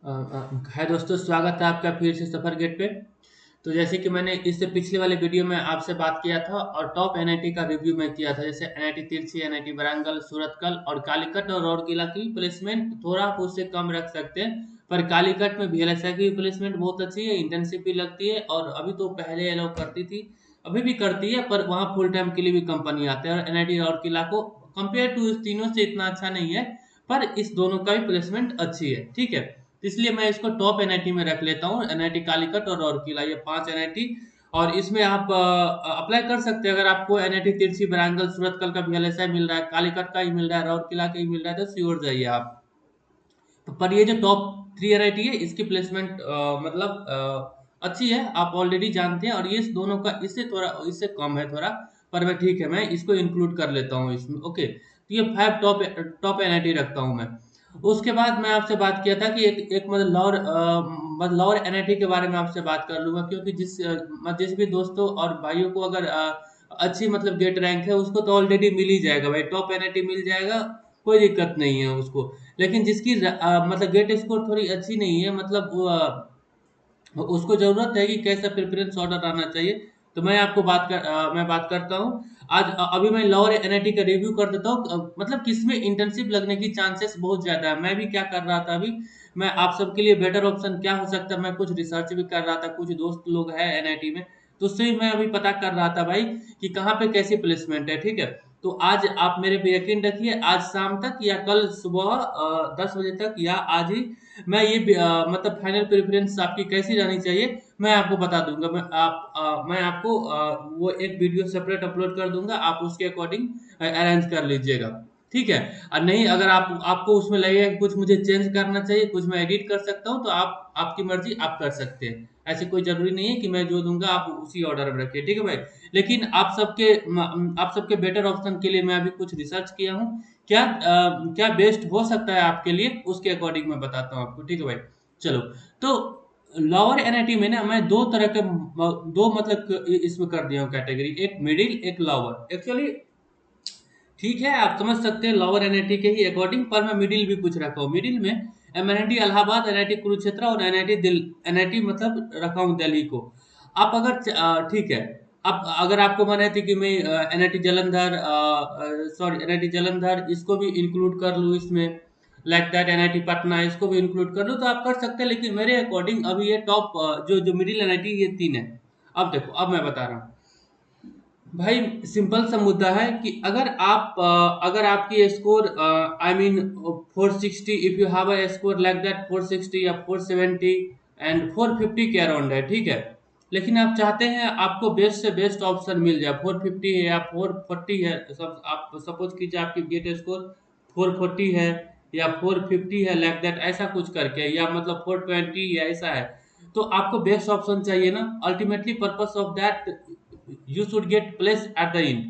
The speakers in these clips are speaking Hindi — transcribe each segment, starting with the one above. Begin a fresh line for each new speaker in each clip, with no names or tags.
हाय दोस्तों, स्वागत है आपका फिर से सफर गेट पे। तो जैसे कि मैंने इससे पिछले वाले वीडियो में आपसे बात किया था और टॉप एनआईटी का रिव्यू मैं किया था, जैसे एनआईटी तिरछी, एनआईटी वारंगल, सूरतकल और कालीकट और राउरकेला की प्लेसमेंट थोड़ा आप उससे कम रख सकते हैं। पर कालीकट में वीएलएसआई की प्लेसमेंट बहुत अच्छी है, इंटर्नशिप भी लगती है और अभी तो पहले अलाउ करती थी, अभी भी करती है, पर वहाँ फुल टाइम के लिए भी कंपनी आते हैं। और एनआईटी राउरकेला को कंपेयर टू इस तीनों से इतना अच्छा नहीं है, पर इस दोनों का भी प्लेसमेंट अच्छी है, ठीक है। तो इसलिए मैं इसको टॉप एनआईटी में रख लेता हूँ, एनआईटी कालीकट और राउरकेला, ये 5 एनआईटी। और इसमें आप अप्लाई कर सकते हैं। अगर आपको एनआईटी तिरछी, वारंगल, सूरतकल का वीएलएसआई मिल रहा है, कालीकट का ही मिल रहा है, राउरकेला का ही मिल रहा है, तो श्योर जाइए आप। तो पर ये जो टॉप 3 एनआईटी है, इसकी प्लेसमेंट मतलब अच्छी है, आप ऑलरेडी जानते हैं। और ये इस दोनों का इससे कम है थोड़ा, पर मैं ठीक है, मैं इसको इंक्लूड कर लेता हूँ इसमें, ओके। तो ये 5 टॉप एनआईटी रखता हूँ मैं। उसके बाद मैं आपसे बात किया था कि एक एक मतलब लोअर एनआईटी के बारे में आपसे बात कर लूंगा, क्योंकि जिस भी दोस्तों और भाइयों को अगर अच्छी मतलब गेट रैंक है, उसको तो ऑलरेडी मिल ही जाएगा भाई, टॉप एनआईटी मिल जाएगा, कोई दिक्कत नहीं है उसको। लेकिन जिसकी मतलब गेट स्कोर थोड़ी अच्छी नहीं है, मतलब उसको जरूरत है कि कैसा प्रेफरेंस ऑर्डर आना चाहिए। तो मैं बात करता हूँ आज। अभी मैं लोअर एनआईटी का रिव्यू कर देता हूँ, मतलब किसमें इंटर्नशिप लगने की चांसेस बहुत ज्यादा है। मैं भी क्या कर रहा था अभी, मैं आप सबके लिए बेटर ऑप्शन क्या हो सकता है, मैं कुछ रिसर्च भी कर रहा था, कुछ दोस्त लोग हैं एनआईटी में, तो उससे भी मैं अभी पता कर रहा था भाई कि कहाँ पे कैसी प्लेसमेंट है, ठीक है। तो आज आप मेरे पे यकीन रखिए, आज शाम तक या कल सुबह 10 बजे तक या आज ही मैं मतलब फाइनल प्रेफरेंस आपकी कैसी रहनी चाहिए, मैं आपको बता दूंगा। मैं आपको वो एक वीडियो सेपरेट अपलोड कर दूंगा, आप उसके अकॉर्डिंग अरेंज कर लीजिएगा, ठीक है। और नहीं, अगर आपको उसमें लगेगा कि कुछ मुझे चेंज करना चाहिए, कुछ मैं एडिट कर सकता हूँ, तो आप आपकी मर्जी, आप कर सकते हैं। ऐसे कोई जरूरी नहीं है कि मैं जो दूंगा आप उसी ऑर्डर में रखिए, ठीक है भाई। लेकिन आप सबके बेटर ऑप्शन के लिए मैं अभी कुछ रिसर्च किया हूँ, क्या बेस्ट हो सकता है आपके लिए, उसके अकॉर्डिंग मैं बताता हूँ आपको, ठीक है भाई। चलो, तो लोअर एनआईटी में ना मैं दो तरह के दो मतलब इसमें कर दिया हूँ कैटेगरी, एक मिडिल, एक लोअर। एक्चुअली ठीक है, आप समझ सकते हैं लोअर एनआईटी के ही अकॉर्डिंग, पर मैं मिडिल भी कुछ रखा हूँ। मिडिल में एनआईटी इलाहाबाद, एनआईटी कुरुक्षेत्र और एनआईटी मतलब रखा हूँ दिल्ली को। आप अगर ठीक है, अब अगर आपको मन है तो कि मैं NIT Jalandhar, sorry NIT Jalandhar, इसको भी इंक्लूड कर लूँ इसमें, लाइक दैट एनआईटी पटना, इसको भी इंक्लूड कर लूँ, तो आप कर सकते हैं। लेकिन मेरे अकॉर्डिंग अभी ये टॉप जो जो मिडिल एनआईटी, ये 3 है। अब देखो, अब मैं बता रहा हूँ भाई, सिंपल सा मुद्दा है कि अगर आपकी score I mean 460, if you have a score like that 460 या 470 एंड 450 के अराउंड है, ठीक है। लेकिन आप चाहते हैं आपको बेस्ट से बेस्ट ऑप्शन मिल जाए, 450 है या 440 है, सब आप सपोज कीजिए आपकी गेट स्कोर 440 है या 450 है, लाइक दैट ऐसा कुछ करके, या मतलब 420 या ऐसा है, तो आपको बेस्ट ऑप्शन चाहिए ना। Ultimately purpose of that you should get place at the end,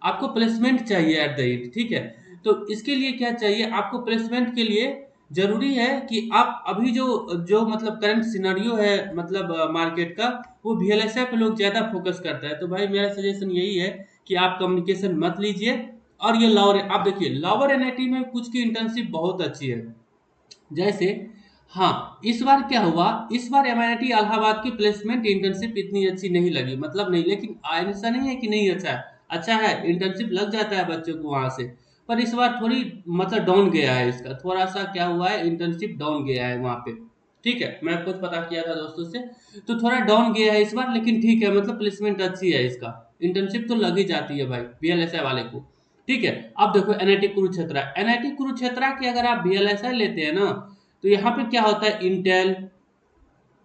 आपको प्लेसमेंट चाहिए एट द एंड, ठीक है। तो इसके लिए क्या चाहिए आपको, प्लेसमेंट के लिए जरूरी है कि आप अभी जो जो मतलब करंट सिनेरियो है, मतलब मार्केट का, वो वीएलएसआई पे लोग ज्यादा फोकस करता है। तो भाई मेरा सजेशन यही है कि आप कम्युनिकेशन मत लीजिए। और ये लोअर, आप देखिए लोअर एनआईटी में कुछ की इंटर्नशिप बहुत अच्छी है, जैसे, हाँ, इस बार क्या हुआ, इस बार एमआईटी इलाहाबाद की प्लेसमेंट इंटर्नशिप इतनी अच्छी नहीं लगी, मतलब नहीं, लेकिन ऐसा नहीं है कि नहीं अच्छा है, अच्छा है, इंटर्नशिप लग जाता है बच्चों को वहां से। पर इस बार थोड़ी मतलब डाउन गया है, इसका थोड़ा सा क्या हुआ है, इंटर्नशिप डाउन गया है वहां पे, ठीक है। मैं खुद पता किया था दोस्तों से, तो थोड़ा डाउन गया है इस बार, लेकिन ठीक है, मतलब प्लेसमेंट अच्छी है इसका, इंटर्नशिप तो लग ही जाती है भाई बीएलएसआई वाले को, ठीक है। अब देखो एनआईटी कुरुक्षेत्र, एनआईटी कुरुक्षेत्र की अगर आप बीएलएसआई लेते हैं ना, तो यहाँ पे क्या होता है, इंटेल,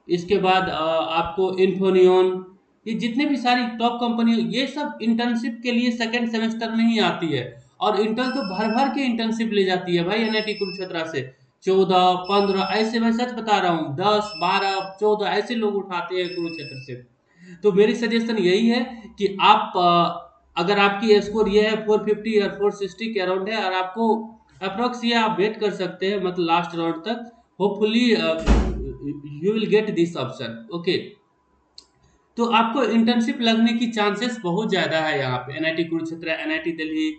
इसके बाद आपको इन्फोनियन, ये जितने भी सारी टॉप कंपनी, ये सब इंटर्नशिप के लिए सेकंड सेमेस्टर में ही आती है। और इंटेल तो भर भर के इंटर्नशिप ले जाती है भाई एनआईटी कुरुक्षेत्र से, 14 15 ऐसे, मैं सच बता रहा हूँ, 10 12 14 ऐसे लोग उठाते हैं कुरुक्षेत्र से। तो मेरी सजेशन यही है कि अगर आपकी स्कोर ये है 450 और 460 के अराउंड है, और आपको अप्रोक्स ये आप वेट कर सकते हैं मतलब लास्ट राउंड तक, hopefully you will get this option, okay. तो आपको इंटर्नशिप लगने की चांसेस बहुत ज्यादा है यहाँ पे, एनआईटी कुरुक्षेत्र, एनआईटी दिल्ली।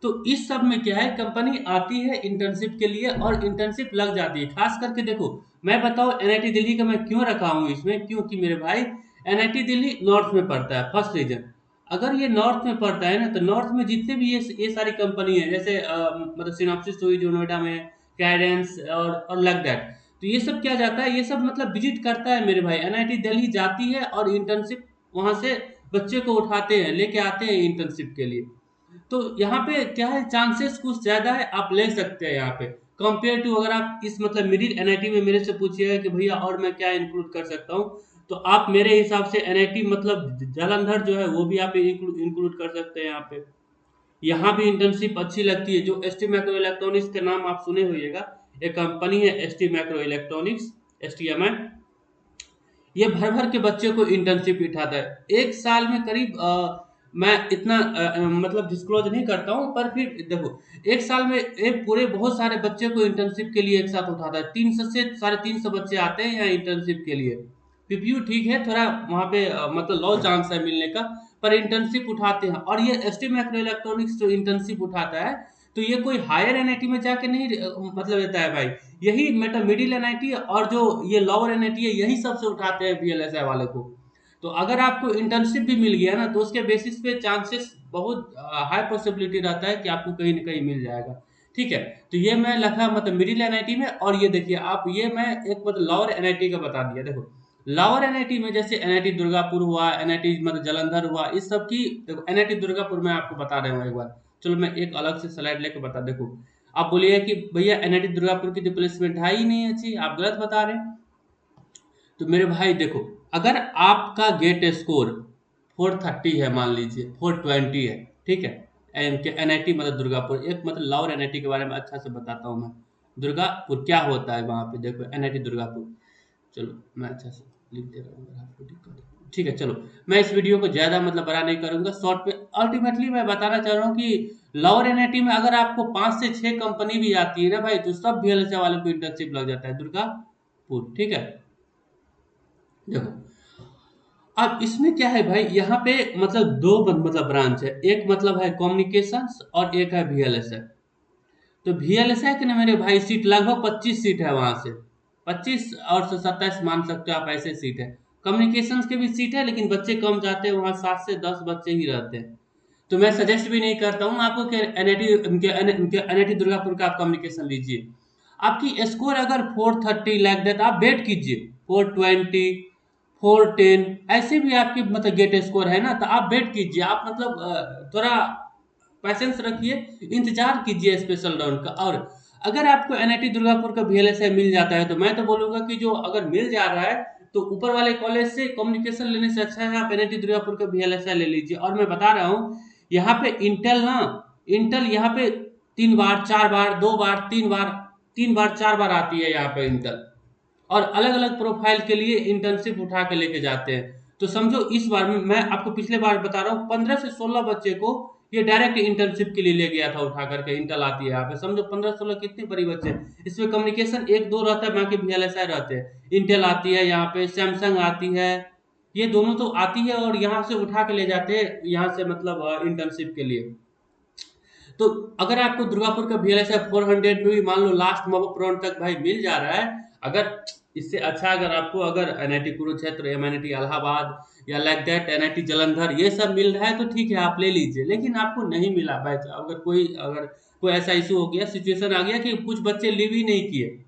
तो इस सब में क्या है, कंपनी आती है इंटर्नशिप के लिए और इंटर्नशिप लग जाती है। खास करके देखो, मैं बताऊं एनआईटी दिल्ली का मैं क्यों रखा हूँ इसमें, क्योंकि मेरे भाई एनआईटी दिल्ली नॉर्थ में पड़ता है, फर्स्ट रीजन। अगर ये नॉर्थ में पड़ता है ना, तो नॉर्थ में जितने भी ये सारी कंपनी है, जैसे मतलब सिनॉप्सिस हुई जो नोएडा में, कैडेंस और लग दैट, तो ये सब क्या जाता है, ये सब मतलब विजिट करता है मेरे भाई, एनआईटी दिल्ली जाती है और इंटर्नशिप वहां से बच्चे को उठाते हैं, लेके आते हैं इंटर्नशिप के लिए। तो यहाँ पे क्या है, चांसेस कुछ ज्यादा है, आप ले सकते हैं यहाँ पे कंपेयर टू। अगर आप इस मतलब मिडिल एनआईटी में मेरे से पूछिएगा कि भैया और मैं क्या इंक्लूड कर सकता हूँ, तो आप मेरे हिसाब से एनआईटी मतलब जालंधर जो है वो भी आप इंक्लूड कर सकते हैं यहाँ पे। यहाँ भी इंटर्नशिप अच्छी लगती है। जो एस टी माइक्रो इलेक्ट्रॉनिक्स के नाम आप सुने होइएगा, एक कंपनी है S T micro electronics, S T M I, ये भर भर के बच्चे को इंटर्नशिप उठाता है एक साल में करीब मैं इतना मतलब डिस्क्लोज नहीं करता हूँ, पर फिर देखो एक साल में एक पूरे बहुत सारे बच्चे को इंटर्नशिप के लिए एक साथ उठाता है। 300 से 350 बच्चे आते हैं यहाँ इंटर्नशिप के लिए। पीपीयू ठीक है, थोड़ा वहाँ पे मतलब लो चांस है मिलने का, पर इंटर्नशिप उठाते हैं। और ये एस टी माइक्रो इलेक्ट्रॉनिक्स जो इंटर्नशिप उठाता है, तो ये कोई हायर एनआईटी में जाके नहीं मतलब रहता है भाई, यही मेटा मिडिल एनआईटी और जो ये लोअर एनआईटी है, यही सबसे उठाते हैं बीएलएसआई वाले को। तो अगर आपको इंटर्नशिप भी मिल गया ना, तो उसके बेसिस पे चांसेस बहुत हाई पॉसिबिलिटी रहता है कि आपको कहीं ना कहीं मिल जाएगा। ठीक है, तो ये मैं लिखा मतलब मिडिल एनआईटी में। और ये देखिए आप, ये मैं एक मतलब लोअर एनआईटी का बता दिया। देखो लोअर एनआईटी में जैसे एनआईटी दुर्गापुर हुआ, एनआईटी मतलब जालंधर हुआ, इस सब की देखो एनआईटी दुर्गापुर में आपको बता रहे हूँ एक बार। चलो मैं एक अलग से स्लाइड लेके बता, देखो आप बोलिए कि भैया एनआईटी दुर्गापुर की तो प्लेसमेंट है ही नहीं अच्छी, आप गलत बता रहे हैं। तो मेरे भाई देखो, अगर आपका गेट स्कोर 430 है, मान लीजिए 420 है, ठीक है, एनआईटी मतलब दुर्गापुर, एक मतलब लाहौर एनआईटी के बारे में अच्छा से बताता हूँ मैं। दुर्गापुर क्या होता है वहाँ पे, देखो एनआईटी दुर्गापुर, चलो मैं अच्छा से लिख दे रहा हूँ अगर आपको दिक्कत है। ठीक है, चलो मैं इस वीडियो को ज्यादा मतलब बड़ा नहीं करूंगा, शॉर्ट पे अल्टीमेटली मैं बताना चाह रहा हूँ कि लोअर एनआईटी में अगर आपको 5 से 6 कंपनी भी आती है ना भाई, तो सब बीएलएसए वाले को इंटर्नशिप लग जाता है दुर्गापुर। ठीक है, देखो अब इसमें क्या है भाई, यहाँ पे मतलब मतलब ब्रांच है, एक मतलब है कम्युनिकेशंस और एक है वीएलएसआई। तो वीएलएसआई के ना मेरे भाई सीट लगभग 25 सीट है वहां से, 25 और 27 मान सकते हो आप, ऐसे सीट है। कम्युनिकेशंस के भी सीट है, लेकिन बच्चे कम जाते हैं वहां, 7 से 10 बच्चे ही रहते हैं। तो मैं सजेस्ट भी नहीं करता हूँ आपको कि एनआईटी दुर्गापुर का आप कम्युनिकेशन लीजिए। आपकी स्कोर अगर 430 लाख दे तो आप वेट कीजिए, 420, 410 ऐसे भी आपकी मतलब गेट स्कोर है ना, तो आप वेट कीजिए, आप मतलब थोड़ा पैसेंस रखिए, इंतजार कीजिए स्पेशल राउंड का। और अगर आपको एनआईटी दुर्गापुर का वीएलएसआई मिल जाता है, तो मैं तो बोलूंगा कि जो अगर मिल जा रहा है, तो ऊपर वाले कॉलेज से कम्युनिकेशन लेने से अच्छा है आप एनआईटी दुर्गापुर का वीएलएसआई ले लीजिए। और मैं बता रहा हूँ यहाँ पे इंटेल ना, इंटेल यहाँ पे 3 बार 4 बार 2 बार 3 बार, 3 बार 4 बार आती है यहाँ पे इंटेल, और अलग अलग प्रोफाइल के लिए इंटर्नशिप उठा के लेके जाते हैं। तो समझो इस बार में, मैं आपको पिछले बार बता रहा हूँ, 15 से 16 बच्चे को ये डायरेक्ट इंटर्नशिप के लिए ले गया था उठा करके। इंटेल आती है यहाँ पे, समझो 15-16 कितने बड़ी बच्चे। इसमें कम्युनिकेशन एक दो रहता है, बाकी वीएलएसआई रहते हैं। इंटेल आती है यहाँ पे, सैमसंग आती है, ये दोनों तो आती है और यहाँ से उठा के ले जाते हैं यहाँ से मतलब इंटर्नशिप के लिए। तो अगर आपको दुर्गापुर का वीएलएसआई 400 में भी मान लो लास्ट मॉक राउंड तक भाई मिल जा रहा है, अगर इससे अच्छा अगर आपको अगर एनआईटी कुरुक्षेत्र, एमआईटी इलाहाबाद या लाइक दैट एनआईटी जालंधर ये सब मिल रहा है, तो ठीक है आप ले लीजिए। लेकिन आपको नहीं मिला भाई, अगर कोई ऐसा इशू हो गया, सिचुएशन आ गया कि कुछ बच्चे लिव ही नहीं किए,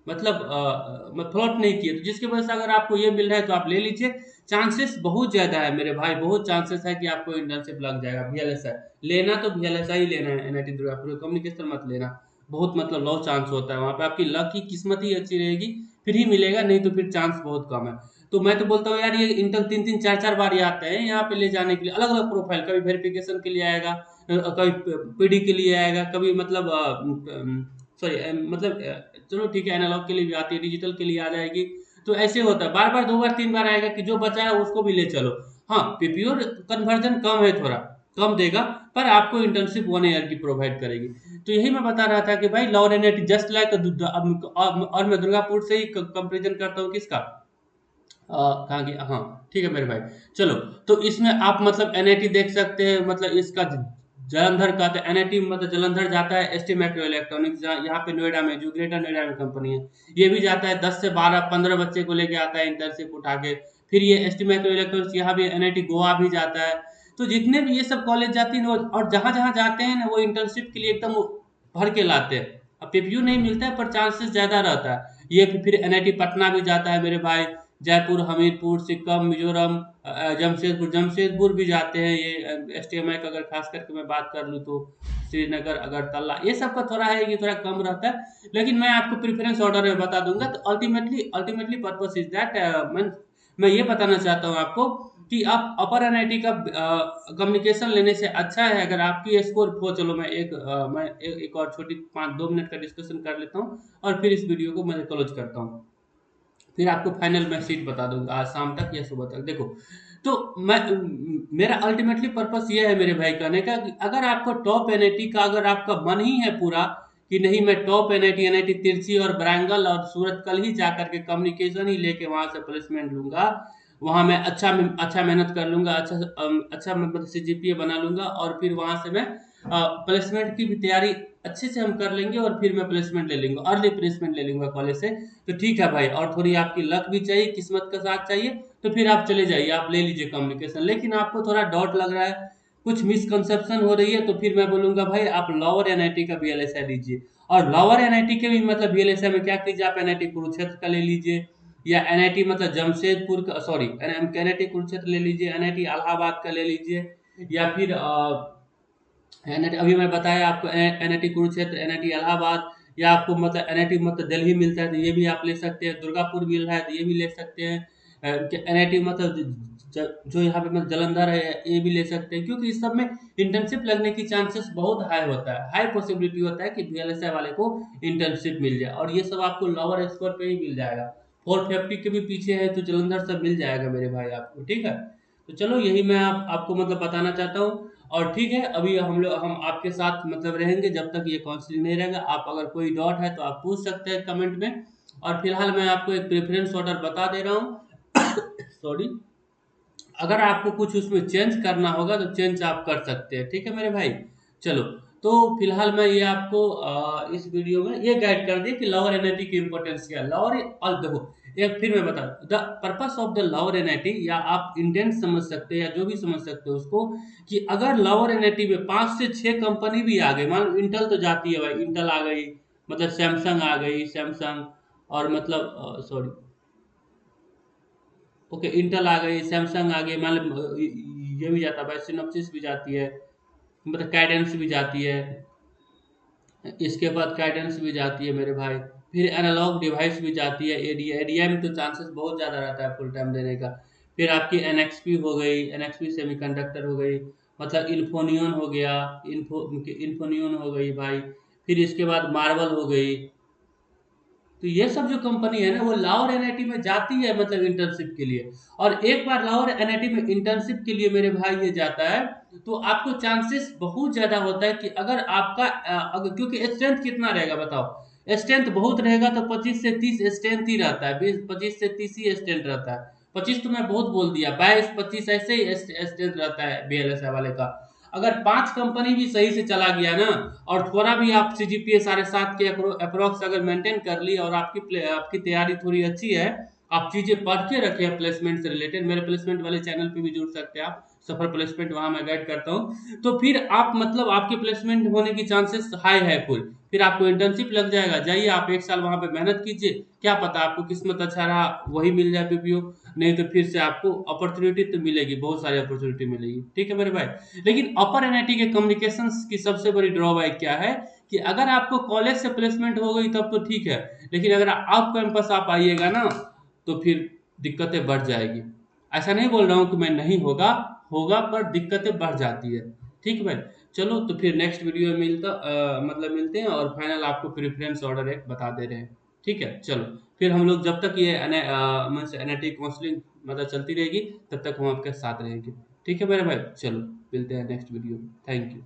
मतलब फ्लॉट नहीं किए, तो जिसकी वजह से अगर आपको ये मिल रहा है तो आप ले लीजिए। चांसेस बहुत ज्यादा है मेरे भाई, बहुत चांसेस है कि आपको इंटर्नशिप लग जाएगा। वीएलएसआई लेना तो वीएलएसआई ही लेना है, एनआईटी दुर्गापुर कम्युनिकेशन मत लेना, बहुत मतलब लो चांस होता है वहां पे, आपकी लक की किस्मत ही अच्छी रहेगी फिर ही मिलेगा, नहीं तो फिर चांस बहुत कम है। तो मैं तो बोलता हूँ यार, ये इंटर 3-3 4-4 बार ये आते हैं यहाँ पे ले जाने के लिए, अलग अलग प्रोफाइल, कभी वेरिफिकेशन के लिए आएगा, कभी पीडी के लिए आएगा, कभी मतलब सॉरी मतलब चलो ठीक है एनालॉग के लिए भी आती है, डिजिटल के लिए आ जाएगी। तो ऐसे होता है, बार बार 2 बार 3 बार आएगा कि जो बचा है उसको भी ले चलो। हाँ पीपीओ कन्वर्जन कम है, थोड़ा कम देगा, पर आपको इंटर्नशिप 1 ईयर की प्रोवाइड करेगी। तो यही मैं बता रहा था कि भाई लॉ एनआईटी जस्ट लाइक, और मैं दुर्गापुर से ही कंपेरिजन करता हूँ किसका, कहाँ गया, हाँ ठीक है मेरे भाई। चलो, तो इसमें आप मतलब एनआईटी देख सकते हैं, मतलब इसका जालंधर का, तो एनआईटी मतलब जालंधर जाता है एसटी माइक्रो इलेक्ट्रॉनिक्स, यहाँ पे नोएडा में, जो ग्रेटर नोएडा में कंपनी है, ये भी जाता है 10 से 12-15 बच्चे को लेके आता है इंटर्नशिप उठा के। फिर ये एसटी माइक्रो इलेक्ट्रॉनिक्स यहाँ भी, एनआईटी गोवा भी जाता है। तो जितने भी ये सब कॉलेज जाती है और जहाँ जहाँ जाते हैं ना, वो इंटर्नशिप के लिए एकदम भर के लाते हैं। अब पेपयू नहीं मिलता है पर चांसेस ज़्यादा रहता है। ये फिर एनआईटी पटना भी जाता है मेरे भाई, जयपुर, हमीरपुर, सिक्किम, मिजोरम, जमशेदपुर भी जाते हैं ये एसटीएमआई का, अगर खास करके मैं बात कर लूँ तो श्रीनगर, अगरतला, ये सब का थोड़ा है कि थोड़ा कम रहता है। लेकिन मैं आपको प्रेफरेंस ऑर्डर में बता दूंगा। तो अल्टीमेटली पर्पस इज दैट, मैं ये बताना चाहता हूँ आपको कि आप अपर एनआईटी का कम्युनिकेशन लेने से अच्छा है, अगर आपकी स्कोर हो, चलो मैं एक और छोटी 5-2 मिनट का डिस्कशन कर लेता हूँ और फिर इस वीडियो को मैं क्लोज करता हूँ। फिर आपको फाइनल मैं सीट बता दूंगा आज शाम तक या सुबह तक। देखो, तो मैं मेरा अल्टीमेटली पर्पस ये है मेरे भाई कहने का कि अगर आपको टॉप एनआईटी का, अगर आपका मन ही है पूरा कि नहीं मैं टॉप एनआईटी, एनआईटी तिरछी और ब्रांगल और सूरत कल ही जाकर के कम्युनिकेशन ही लेके वहां से प्लेसमेंट लूंगा, वहां मैं अच्छा मेहनत कर लूंगा, अच्छा मतलब सीजीपीए बना लूंगा, और फिर वहां से मैं प्लेसमेंट की भी तैयारी अच्छे से हम कर लेंगे, और फिर मैं प्लेसमेंट ले लूंगा, अर्ली प्लेसमेंट ले लूंगा कॉलेज से। तो ठीक है भाई, और थोड़ी आपकी लक भी चाहिए, किस्मत का साथ चाहिए, तो फिर आप चले जाइए, आप ले लीजिए कम्युनिकेशन। लेकिन आपको थोड़ा डाउट लग रहा है, कुछ मिसकंसेप्शन हो रही है, तो फिर मैं बोलूंगा भाई आप लोअर एनआईटी का वीएलएसआई लीजिए। और लोअर एनआईटी के भी मतलब वीएलएसआई में क्या कीजिए, आप एनआईटी कुरुक्षेत्र का ले लीजिए, या एनआईटी मतलब जमशेदपुर का, सॉरी, एनआईटी कुरुक्षेत्र ले लीजिए, एनआईटी इलाहाबाद का ले लीजिए, या फिर एनआईटी अभी मैं बताया आपको, एनआईटी कुरुक्षेत्र, एनआईटी इलाहाबाद, या आपको मतलब एनआईटी मतलब दिल्ली मिलता है तो ये भी आप ले सकते हैं, दुर्गापुर मिल रहा है तो ये भी ले सकते हैं, एनआईटी मतलब जो यहाँ पे मतलब जालंधर है ये भी ले सकते हैं, क्योंकि इस सब में इंटर्नशिप लगने की चांसेस बहुत हाई होता है, हाई पॉसिबिलिटी होता है कि वीएलएसआई वाले को इंटर्नशिप मिल जाए, और ये सब आपको लोअर स्कोर पे ही मिल जाएगा। 450 के भी पीछे है तो जालंधर सब मिल जाएगा मेरे भाई आपको, ठीक है। तो चलो यही मैं आपको मतलब बताना चाहता हूँ। और ठीक है, अभी हम आपके साथ मतलब रहेंगे जब तक ये काउंसलिंग नहीं रहेगा। आप अगर कोई डाउट है तो आप पूछ सकते हैं कमेंट में। और फिलहाल मैं आपको एक प्रेफरेंस ऑर्डर बता दे रहा हूँ सॉरी, अगर आपको कुछ उसमें चेंज करना होगा तो चेंज आप कर सकते हैं, ठीक है मेरे भाई। चलो, तो फिलहाल मैं ये आपको इस वीडियो में ये गाइड कर दिया कि लोअर एनआईटी की इंपॉर्टेंस क्या है। लोअर, और देखो, एक फिर मैं बता, the purpose of the lower NIT, या आप इंटेंट समझ सकते हैं या जो भी समझ सकते हो उसको, कि अगर लोअर एनआईटी में 5 से 6 कंपनी भी आ गई, मान लो इंटेल तो जाती है भाई, इंटेल आ गई, मतलब सैमसंग आ गई, सैमसंग, और मतलब सॉरी, ओके, इंटेल आ गई, सैमसंग आ गई, मान लो ये भी जाता है भाई, सिनॉप्सिस भी जाती है, मतलब कैडेंस भी जाती है, इसके बाद कैडेंस भी जाती है मेरे भाई, फिर एनालॉग डिवाइस भी जाती है, एडीए, एडीए में तो चांसेस बहुत ज़्यादा रहता है फुल टाइम देने का। फिर आपकी एनएक्सपी हो गई, एनएक्सपी सेमीकंडक्टर हो गई, मतलब इन्फोनियन हो गया, इन्फोनियन हो गई भाई, फिर इसके बाद मार्वल हो गई। तो ये सब जो कंपनी है ना, वो लाहौर एनआईटी में जाती है मतलब इंटर्नशिप के लिए। और एक बार लाहौर एनआईटी में इंटर्नशिप के लिए मेरे भाई ये जाता है, तो आपको चांसेस बहुत ज्यादा होता है कि अगर आपका अगर, क्योंकि स्ट्रेंथ कितना रहेगा बताओ, स्ट्रेंथ बहुत रहेगा तो 25 से 30 स्ट्रेंथ ही रहता है, 25 से 30 ही स्ट्रेंथ रहता है। 25 तो मैं बहुत बोल दिया, 22-25 ऐसे ही स्ट्रेंथ रहता है बीएलएसआई वाले का। अगर 5 कंपनी भी सही से चला गया ना, और थोड़ा भी आप सीजीपीए 7.5 के अप्रोक्स अगर मेंटेन कर ली, और आपकी तैयारी थोड़ी अच्छी है, आप चीजें पढ़ के रखे हैं प्लेसमेंट से रिलेटेड, मेरे प्लेसमेंट वाले चैनल पे भी जुड़ सकते हैं आप, सफर प्लेसमेंट, वहां मैं गाइड करता हूँ, तो फिर आप मतलब आपके प्लेसमेंट होने की चांसेस हाई है फुल। फिर आपको इंटर्नशिप लग जाएगा, जाइए आप 1 साल वहां पे मेहनत कीजिए, क्या पता आपको किस्मत अच्छा रहा वही मिल जाए पीपीओ, नहीं तो फिर से आपको अपॉर्चुनिटी तो मिलेगी, बहुत सारी अपॉर्चुनिटी मिलेगी, ठीक है मेरे भाई। लेकिन अपर एनआईटी के कम्युनिकेशंस की सबसे बड़ी ड्रॉबैक क्या है, कि अगर आपको कॉलेज से प्लेसमेंट हो गई तब तो ठीक है, लेकिन अगर आप कैंपस आप आइएगा ना, तो फिर दिक्कतें बढ़ जाएगी। ऐसा नहीं बोल रहा हूँ कि मैं नहीं होगा, होगा, पर दिक्कतें बढ़ जाती है, ठीक है भाई। चलो, तो फिर नेक्स्ट वीडियो में मतलब मिलते हैं, और फाइनल आपको प्रेफरेंस ऑर्डर एक बता दे रहे हैं, ठीक है। चलो, फिर हम लोग जब तक ये एनआईटी काउंसलिंग मतलब चलती रहेगी, तब तक हम आपके साथ रहेंगे, ठीक है मेरे भाई। चलो, मिलते हैं नेक्स्ट वीडियो में, थैंक यू।